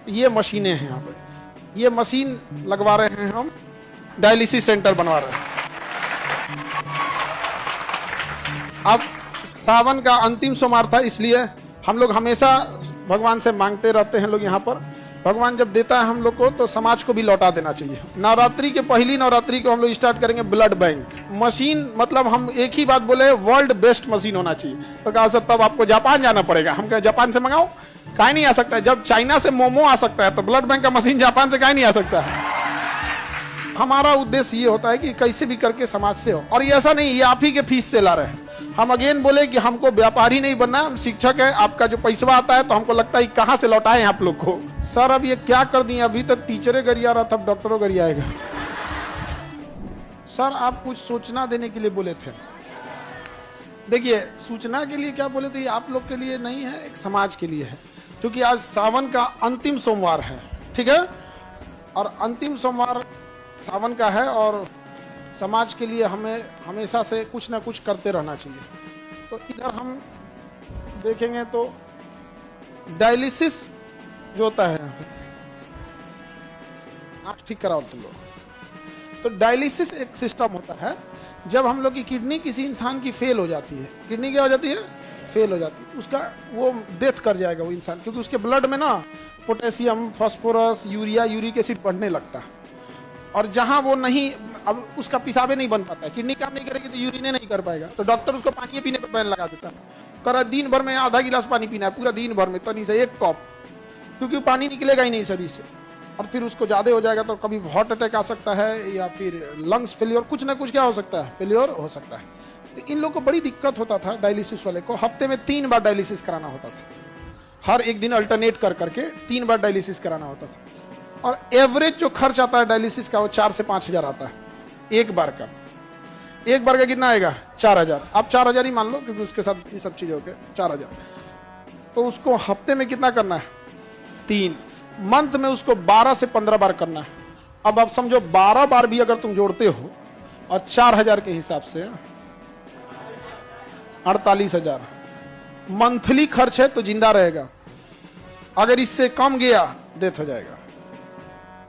ये मशीनें हैं यहाँ पे, ये मशीन लगवा रहे हैं हम, डायलिसिस सेंटर बनवा रहे हैं। अब सावन का अंतिम सोमवार था, इसलिए हम लोग हमेशा भगवान से मांगते रहते हैं लोग यहाँ पर। भगवान जब देता है हम लोग को तो समाज को भी लौटा देना चाहिए। नवरात्रि के पहली नवरात्रि को हम लोग स्टार्ट करेंगे ब्लड बैंक मशीन, मतलब हम एक ही बात बोले, वर्ल्ड बेस्ट मशीन होना चाहिए। तो कहा सर तब आपको जापान जाना पड़ेगा। हम कहे जापान से मंगाओ, काहे नहीं आ सकता है? जब चाइना से मोमो आ सकता है तो ब्लड बैंक का मशीन जापान से काहे नहीं आ सकता है? हमारा उद्देश्य ये होता है कि कैसे भी करके समाज से हो, और ये ऐसा नहीं ये आप ही के फीस से ला रहे हैं। हम अगेन बोले कि हमको व्यापारी नहीं बनना, हम शिक्षक है। आपका जो पैसा आता है तो हमको लगता है कहाँ से लौटाए आप लोग को। सर अब ये क्या कर दिए, अभी तक टीचरे गरिया रहा था, अब डॉक्टरों गरियाएगा। सर आप कुछ सूचना देने के लिए बोले थे। देखिए सूचना के लिए क्या बोले थे, आप लोग के लिए नहीं है, एक समाज के लिए है, क्योंकि आज सावन का अंतिम सोमवार है, ठीक है। और अंतिम सोमवार सावन का है और समाज के लिए हमें हमेशा से कुछ ना कुछ करते रहना चाहिए। तो इधर हम देखेंगे तो डायलिसिस जो होता है, आँख ठीक कराओ तुम लोग। तो डायलिसिस एक सिस्टम होता है, जब हम लोग की किडनी किसी इंसान की फेल हो जाती है, किडनी क्या हो जाती है, फेल हो जाती है, उसका वो डेथ कर जाएगा वो इंसान, क्योंकि उसके ब्लड में ना potassium, phosphorus, urea, uric acid बढ़ने लगता है। और जहां वो नहीं, अब उसका पेशाबे नहीं बन पाता है, किडनी काम नहीं करेगी तो यूरिन नहीं कर पाएगा, तो डॉक्टर उसको पानी पीने पर बैन लगा देता है। करा दिन भर में आधा गिलास पानी पीना है, पूरा दिन भर में तनी से एक कप, क्योंकि पानी निकलेगा ही नहीं शरीर से। और फिर उसको ज़्यादा हो जाएगा तो कभी हार्ट अटैक आ सकता है, या फिर लंग्स फेलियर, कुछ ना कुछ क्या हो सकता है, फेलियर हो सकता है। तो इन लोग को बड़ी दिक्कत होता था, डायलिसिस वाले को हफ्ते में 3 बार डायलिसिस कराना होता था। हर एक दिन अल्टरनेट कर करके 3 बार डायलिसिस कराना होता था। और एवरेज जो खर्च आता है डायलिसिस का वो 4 से 5 हज़ार आता है एक बार का। एक बार का कितना आएगा, 4,000। आप 4,000 ही मान लो, क्योंकि उसके साथ ये सब चीज़ें हो गए 4,000। तो उसको हफ्ते में कितना करना है, 3 मंथ में उसको 12 से 15 बार करना है। अब आप समझो 12 बार भी अगर तुम जोड़ते हो और 4,000 के हिसाब से 48,000 मंथली खर्च है, तो जिंदा रहेगा। अगर इससे कम गया डेथ हो जाएगा।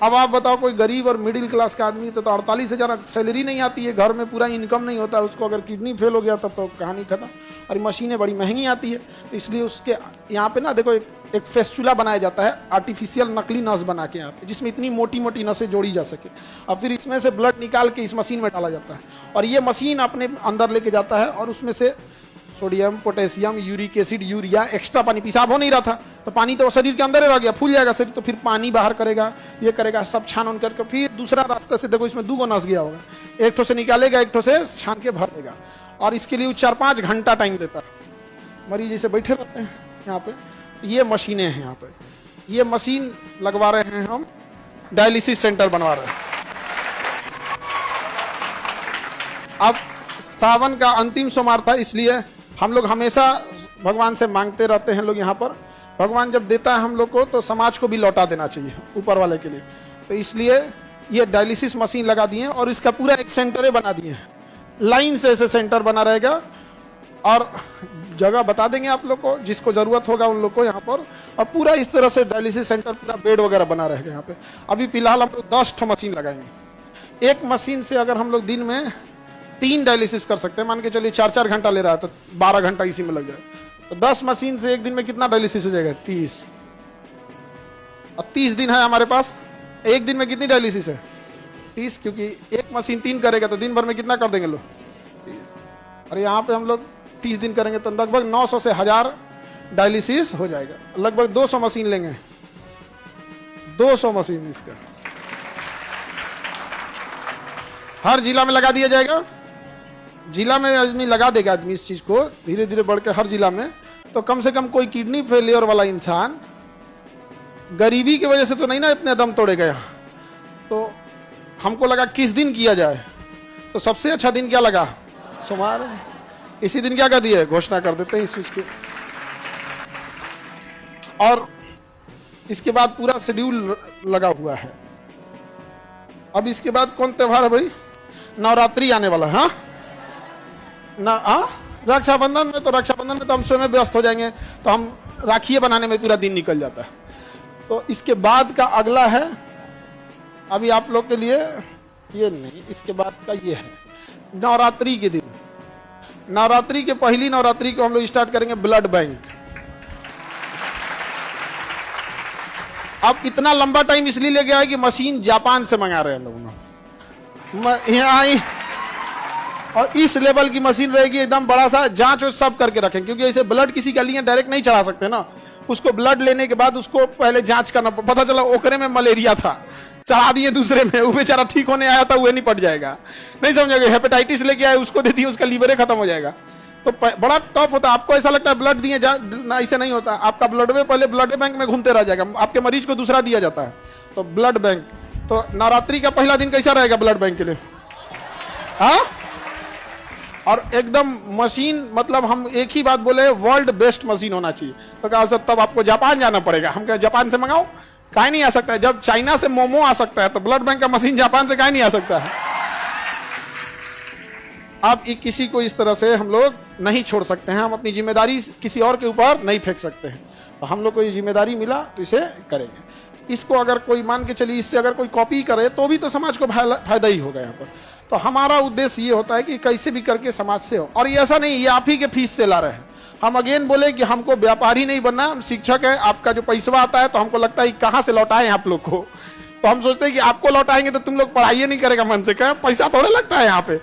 अब आप बताओ कोई गरीब और मिडिल क्लास का आदमी तो 48,000 सैलरी नहीं आती है, घर में पूरा इनकम नहीं होता उसको, अगर किडनी फेल हो गया तब तो कहानी खत्म। और मशीनें बड़ी महंगी आती है, तो इसलिए उसके यहाँ पे ना देखो एक फेस्चुला बनाया जाता है, आर्टिफिशियल नकली नस बना के यहाँ पे, जिसमें इतनी मोटी मोटी नसें जोड़ी जा सके। और फिर इसमें से ब्लड निकाल के इस मशीन में डाला जाता है, और ये मशीन अपने अंदर लेके जाता है, और उसमें से sodium, potassium, uric acid, urea, extra पानी, पेशाब हो नहीं रहा था तो पानी तो शरीर के अंदर ही रह गया, फूल जाएगा शरीर, तो फिर पानी बाहर करेगा, ये करेगा, सब छान उन करके फिर दूसरा रास्ते से, देखो इसमें 2 नस गया होगा, एक ठो से निकालेगा, एक ठो से छान के भर देगा। और इसके लिए 4-5 घंटा टाइम लेता है। मरीज जैसे बैठे रहते हैं यहाँ पे, ये मशीनें हैं यहाँ पे, ये मशीन लगवा रहे हैं हम, डायलिसिस सेंटर बनवा रहे हैं। अब सावन का अंतिम सोमवार था, इसलिए हम लोग हमेशा भगवान से मांगते रहते हैं लोग यहाँ पर। भगवान जब देता है हम लोग को तो समाज को भी लौटा देना चाहिए ऊपर वाले के लिए। तो इसलिए ये डायलिसिस मशीन लगा दिए हैं, और इसका पूरा एक सेंटर बना दिए हैं, लाइन से ऐसे सेंटर बना रहेगा। और जगह बता देंगे आप लोग को, जिसको ज़रूरत होगा उन लोग को यहाँ पर। और पूरा इस तरह से डायलिसिस सेंटर, पूरा बेड वगैरह बना रहेगा यहाँ पे। अभी फिलहाल हम लोग 10 ठो मशीन लगाएंगे। एक मशीन से अगर हम लोग दिन में 3 डायलिसिस कर सकते हैं, मान के चलिए 4-4 घंटा ले रहा है तो 12 घंटा इसी में लग जाए, तो 10 मशीन से एक दिन में कितना डायलिसिस हो जाएगा, 30। और 30 दिन है हमारे पास, एक दिन में कितनी डायलिसिस है, 30, क्योंकि एक मशीन 3 करेगा तो दिन भर में कितना कर देंगे लोग, 30। और यहाँ पे हम लोग 30 दिन करेंगे तो लगभग 900 से 1000 डायलिसिस हो जाएगा। लगभग 200 मशीन लेंगे, 200 मशीन इसका हर जिला में लगा दिया जाएगा। जिला में आदमी लगा देगा, आदमी इस चीज को धीरे धीरे बढ़ के हर जिला में, तो कम से कम कोई किडनी फेलियर वाला इंसान गरीबी की वजह से तो नहीं ना इतने दम तोड़ेगा यहाँ। तो हमको लगा किस दिन किया जाए, तो सबसे अच्छा दिन क्या लगा, सोमवार। इसी दिन क्या कर दिए, घोषणा कर देते हैं इस चीज की। और इसके बाद पूरा शेड्यूल लगा हुआ है। अब इसके बाद कौन त्योहार है भाई, नवरात्रि आने वाला है। हाँ ना, हाँ रक्षाबंधन में तो हम स्वयं व्यस्त हो जाएंगे, तो हम राखियाँ बनाने में पूरा दिन निकल जाता है। तो इसके बाद का अगला है, अभी आप लोग के लिए ये नहीं, इसके बाद का ये है नवरात्रि के दिन। नवरात्रि के पहली नवरात्रि को हम लोग स्टार्ट करेंगे ब्लड बैंक। अब इतना लंबा टाइम इसलिए ले गया है कि मशीन जापान से मंगा रहे हैं लोग यहाँ, और इस लेवल की मशीन रहेगी, एकदम बड़ा सा जांच और सब करके रखें, क्योंकि ऐसे ब्लड किसी का लिए डायरेक्ट नहीं चढ़ा सकते ना, उसको ब्लड लेने के बाद उसको पहले जांच करना, पता चला ओकरे में मलेरिया था, चढ़ा दिए दूसरे में, वो बेचारा ठीक होने आया था, वो नहीं पट जाएगा, नहीं समझोगे, हेपेटाइटिस लेके आए उसको दे दिए, उसका लीवर खत्म हो जाएगा। तो बड़ा टफ होता है। आपको ऐसा लगता है ब्लड दिए ना, ऐसे नहीं होता, आपका ब्लड में पहले ब्लड बैंक में घूमते रह जाएगा, आपके मरीज को दूसरा दिया जाता है। तो ब्लड बैंक, तो नवरात्रि का पहला दिन कैसा रहेगा ब्लड बैंक के लिए? हाँ, और एकदम मशीन, मतलब हम एक ही बात बोले, वर्ल्ड बेस्ट मशीन होना चाहिए। तो कहा सर तब आपको जापान जाना पड़ेगा। हम कहे जापान से मंगाओ, काहे नहीं आ सकता है? जब चाइना से मोमो आ सकता है तो ब्लड बैंक का मशीन जापान से काहे नहीं आ सकता है? अब किसी को इस तरह से हम लोग नहीं छोड़ सकते हैं, हम अपनी जिम्मेदारी किसी और के ऊपर नहीं फेंक सकते हैं। तो हम लोग को ये जिम्मेदारी मिला तो इसे करेंगे। इसको अगर कोई मान के चलिए, इससे अगर कोई कॉपी करे तो भी तो समाज को फायदा ही होगा यहाँ पर। तो हमारा उद्देश्य ये होता है कि कैसे भी करके समाज से हो, और ये ऐसा नहीं ये आप ही के फीस से ला रहे हैं। हम अगेन बोले कि हमको व्यापारी नहीं बनना, हम शिक्षक है। आपका जो पैसा आता है तो हमको लगता है कहाँ से लौटाएं आप लोग को, तो हम सोचते हैं कि आपको लौटाएंगे तो तुम लोग पढ़ाई नहीं करेगा मन से, क्या पैसा थोड़ा लगता है यहाँ पे,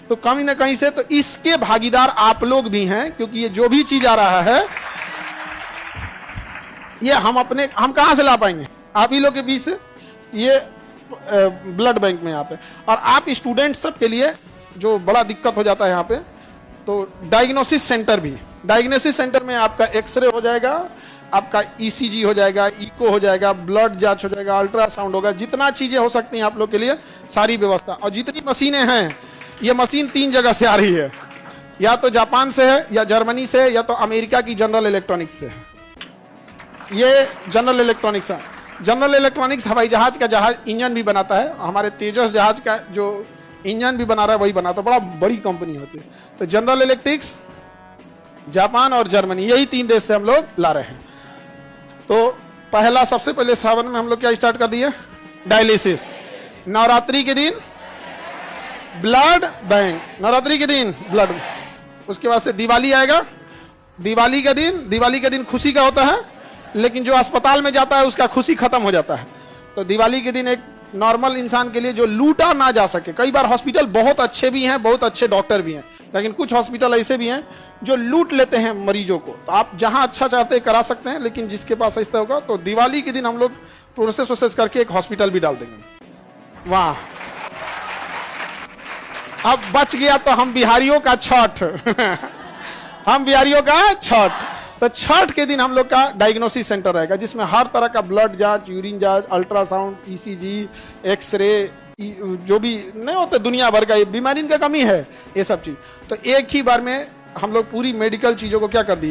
तो कहीं ना कहीं से। तो इसके भागीदार आप लोग भी हैं, क्योंकि ये जो भी चीज आ रहा है ये हम कहां से ला पाएंगे? आप ही लोग के बीच से, ये ब्लड बैंक में यहाँ पे। और आप स्टूडेंट सब के लिए जो बड़ा दिक्कत हो जाता है यहाँ पे, तो डायग्नोसिस सेंटर भी, डायग्नोसिस सेंटर में आपका एक्सरे हो जाएगा, आपका ईसीजी हो जाएगा, इको हो जाएगा, ब्लड जांच हो जाएगा, अल्ट्रासाउंड होगा, जितना चीजें हो सकती हैं आप लोग के लिए सारी व्यवस्था। और जितनी मशीनें हैं, ये मशीन 3 जगह से आ रही है, या तो जापान से है, या जर्मनी से, या तो अमेरिका की जनरल इलेक्ट्रॉनिक्स से। ये जनरल इलेक्ट्रॉनिक्स है। जनरल इलेक्ट्रॉनिक्स हवाई जहाज का इंजन भी बनाता है, हमारे तेजस जहाज का जो इंजन भी बना रहा है वही बनाता है, बड़ा बड़ी कंपनी होती है। तो जनरल इलेक्ट्रिक्स, जापान और जर्मनी, यही 3 देश से हम लोग ला रहे हैं। तो पहला, सबसे पहले सावन में हम लोग क्या स्टार्ट कर दिए? डायलिसिस। नवरात्रि के दिन ब्लड बैंक, नवरात्रि के दिन ब्लड। उसके बाद से दिवाली आएगा। दिवाली के दिन खुशी का होता है, लेकिन जो अस्पताल में जाता है उसका खुशी खत्म हो जाता है। तो दिवाली के दिन एक नॉर्मल इंसान के लिए जो लूटा ना जा सके, कई बार हॉस्पिटल बहुत अच्छे भी हैं, बहुत अच्छे डॉक्टर भी हैं, लेकिन कुछ हॉस्पिटल ऐसे भी हैं जो लूट लेते हैं मरीजों को। तो आप जहां अच्छा चाहते हैं करा सकते हैं, लेकिन जिसके पास ऐसा होगा, तो दिवाली के दिन हम लोग प्रोसेस करके एक हॉस्पिटल भी डाल देंगे वहां। अब बच गया तो हम बिहारियों का छठ हम बिहारियों का छठ। तो छठ के दिन हम लोग का डायग्नोसिस सेंटर रहेगा, जिसमें हर तरह का ब्लड जांच, यूरिन जांच, अल्ट्रासाउंड, ईसीजी, एक्सरे, जो भी नहीं होते दुनिया भर का, बीमारी इनका कमी है, ये सब चीज। तो एक ही बार में हम लोग पूरी मेडिकल चीजों को क्या कर दे।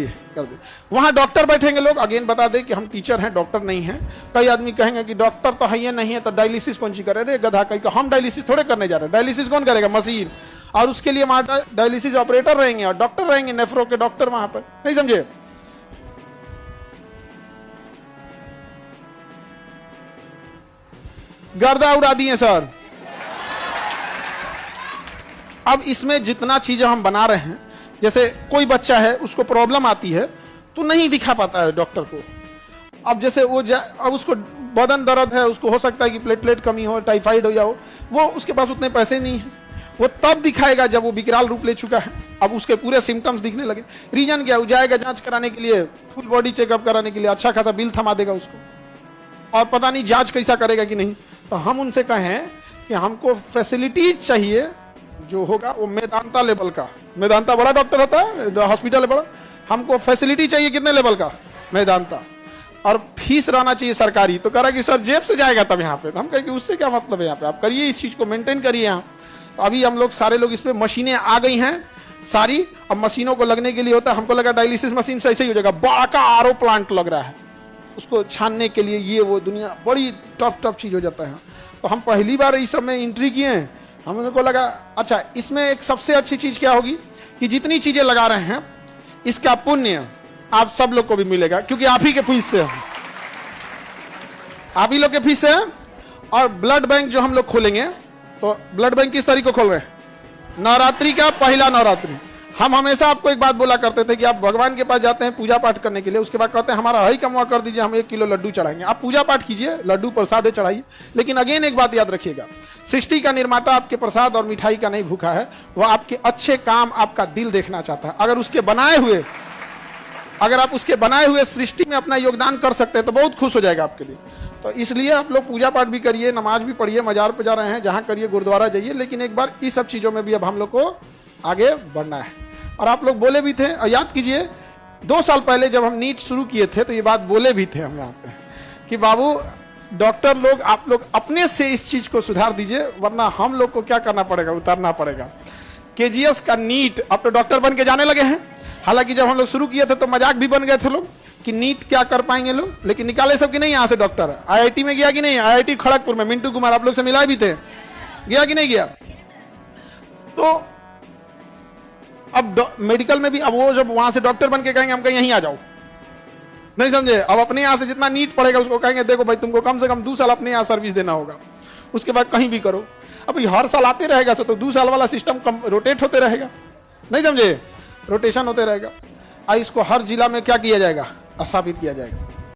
वहां डॉक्टर बैठेंगे लोग। अगेन बता दें कि हम टीचर हैं, डॉक्टर नहीं हैं। कई आदमी कहेंगे कि डॉक्टर तो है, ये नहीं है तो डायलिसिस कौन सी करे? अरे गधा, कहीं हम डायलिसिस थोड़े करने जा रहे हैं। डायलिसिस कौन करेगा? मशीन। और उसके लिए वहां डायलिसिस ऑपरेटर रहेंगे और डॉक्टर रहेंगे, नेफ्रो के डॉक्टर वहां पर, नहीं समझे? गर्दा उड़ा दिए सर। अब इसमें जितना चीजें हम बना रहे हैं, जैसे कोई बच्चा है उसको प्रॉब्लम आती है तो नहीं दिखा पाता है डॉक्टर को। अब जैसे अब उसको बदन दर्द है, उसको हो सकता है कि प्लेटलेट कमी हो, टाइफाइड हो जाओ, वो उसके पास उतने पैसे नहीं है, वो तब दिखाएगा जब वो विकराल रूप ले चुका है, अब उसके पूरे सिम्टम्स दिखने लगे। रीजन क्या? वो जाएगा जांच कराने के लिए, फुल बॉडी चेकअप कराने के लिए, अच्छा खासा बिल थमा देगा उसको, और पता नहीं जांच कैसा करेगा कि नहीं। तो हम उनसे कहें कि हमको फैसिलिटीज चाहिए जो होगा वो मेदांता लेवल का। मेदांता बड़ा डॉक्टर होता है, हॉस्पिटल है बड़ा, हमको फैसिलिटी चाहिए कितने लेवल का? मेदांता। और फीस रहना चाहिए सरकारी। तो कह रहा कि सर जेब से जाएगा तब यहाँ पे। तो हम कहें कि उससे क्या मतलब है, यहाँ पे आप करिए, इस चीज को मेंटेन करिए यहाँ। तो अभी हम लोग सारे लोग इस पे, मशीनें आ गई हैं सारी। अब मशीनों को लगने के लिए होता है, हमको लगा डायलिसिस मशीन से ऐसे ही हो जाएगा, बड़ा का आरओ प्लांट लग रहा है उसको छानने के लिए, ये वो दुनिया बड़ी टफ चीज हो जाता है। तो हम पहली बार इस सब में एंट्री किए हैं। हमको लगा अच्छा, इसमें एक सबसे अच्छी चीज क्या होगी कि जितनी चीजें लगा रहे हैं इसका पुण्य आप सब लोग को भी मिलेगा, क्योंकि आप ही के फीस से। आप ही लोग के फीस है। और ब्लड बैंक जो हम लोग खोलेंगे, तो ब्लड बैंक किस तारीख को खोल रहे हैं? नवरात्रि का पहला नवरात्रि। हम हमेशा आपको एक बात बोला करते थे कि आप भगवान के पास जाते हैं पूजा पाठ करने के लिए, उसके बाद कहते हैं हमारा हई कमवा कर दीजिए, हम 1 किलो लड्डू चढ़ाएंगे। आप पूजा पाठ कीजिए, लड्डू प्रसाद चढ़ाइए, लेकिन अगेन एक बात याद रखिएगा, सृष्टि का निर्माता आपके प्रसाद और मिठाई का नहीं भूखा है, वह आपके अच्छे काम, आपका दिल देखना चाहता है। अगर आप उसके बनाए हुए सृष्टि में अपना योगदान कर सकते हैं तो बहुत खुश हो जाएगा आपके लिए। तो इसलिए आप लोग पूजा पाठ भी करिए, नमाज भी पढ़िए, मजार पे जा रहे हैं जहाँ करिए, गुरुद्वारा जाइए, लेकिन एक बार इस सब चीज़ों में भी अब हम लोग को आगे बढ़ना है। और आप लोग बोले भी थे, और याद कीजिए 2 साल पहले जब हम नीट शुरू किए थे तो ये बात बोले भी थे हम यहाँ पे कि बाबू डॉक्टर लोग, आप लोग अपने से इस चीज़ को सुधार दीजिए, वरना हम लोग को क्या करना पड़ेगा, उतारना पड़ेगा। केजीएस का नीट, अब तो डॉक्टर बन के जाने लगे हैं। हालांकि जब हम लोग शुरू किए थे तो मजाक भी बन गए थे लोग कि नीट क्या कर पाएंगे लोग, लेकिन निकाले सब कि नहीं यहाँ से डॉक्टर। आईआईटी में गया कि नहीं? आईआईटी खड़गपुर में मिंटू कुमार आप लोग से मिला भी थे, गया कि नहीं गया? तो अब मेडिकल में भी अब वो जब वहां से डॉक्टर बन के कहेंगे हम कहीं यहीं आ जाओ, नहीं समझे? अब अपने यहाँ से जितना नीट पड़ेगा उसको कहेंगे देखो भाई तुमको कम से कम 2 साल अपने यहाँ सर्विस देना होगा, उसके बाद कहीं भी करो। अब हर साल आते रहेगा तो 2 साल वाला सिस्टम रोटेट होते रहेगा, नहीं समझे? रोटेशन होते रहेगा। इसको हर जिला में क्या किया जाएगा? स्थापित किया जाएगा।